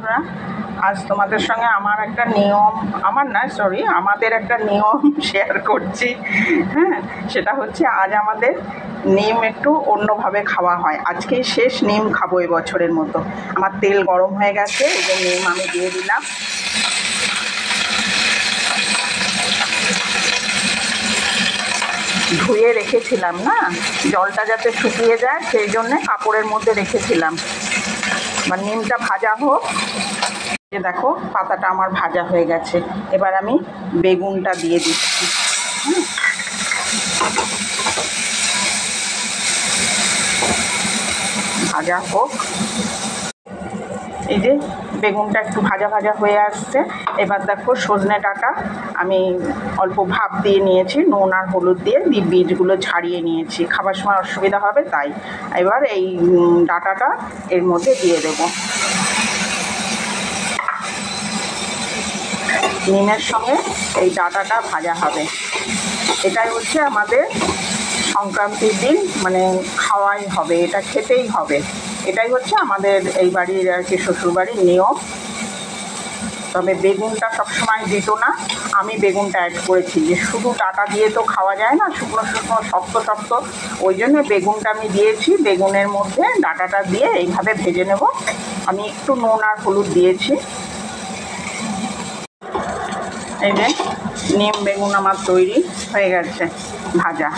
বন্ধুরা, আজ তোমাদের সঙ্গে আমাদের একটা নিয়ম শেয়ার করছি। হ্যাঁ, সেটা হচ্ছে আজ আমাদের নিম একটু অন্যভাবে খাওয়া হয়। আজকেই শেষ নিম খাবো এবছরের মতো। আমার তেল গরম হয়ে গেছে, এই যে নিম আমি দিয়ে দিলাম। ধুয়ে রেখেছিলাম না, জলটা যাতে শুকিয়ে যায় সেই জন্যে কাপড়ের মধ্যে রেখেছিলাম। নিমটা ভাজা হোক। দেখো পাতাটা আমার ভাজা হয়ে গেছে, এবার আমি বেগুনটা দিয়ে দিচ্ছি। ভাজা হোক। এই যে বেগুনটা একটু ভাজা ভাজা হয়ে আসছে। এবার দেখো সজনে ডাঁটা আমি অল্প ভাপ দিয়ে নিয়েছি, নুন আর হলুদ দিয়ে বীজগুলো ছাড়িয়ে নিয়েছি, খাবার সময় অসুবিধা হবে তাই। এবার এই ডাঁটাটা এর মধ্যে দিয়ে দেবো। নিমের সঙ্গে এই ডাঁটাটা ভাজা হবে। এটাই হচ্ছে আমাদের সংক্রান্তির দিন, খাওয়াই হবে, এটা খেতেই হবে। এটাই হচ্ছে আমাদের এই বাড়ির আর কি শ্বশুরবাড়ির নিয়ম। তবে বেগুনটা সবসময় দিত না, আমি বেগুনটা অ্যাড করেছি, যে শুধু ডাঁটা দিয়ে তো খাওয়া যায় না, শুকনো শুকনো শক্ত শক্ত, ওই জন্য বেগুনটা আমি দিয়েছি। বেগুনের মধ্যে ডাঁটাটা দিয়ে এইভাবে ভেজে নেব। আমি একটু নুন আর হলুদ দিয়েছি। এই যে নিম বেগুন আমার তৈরি হয়ে গেছে ভাজা।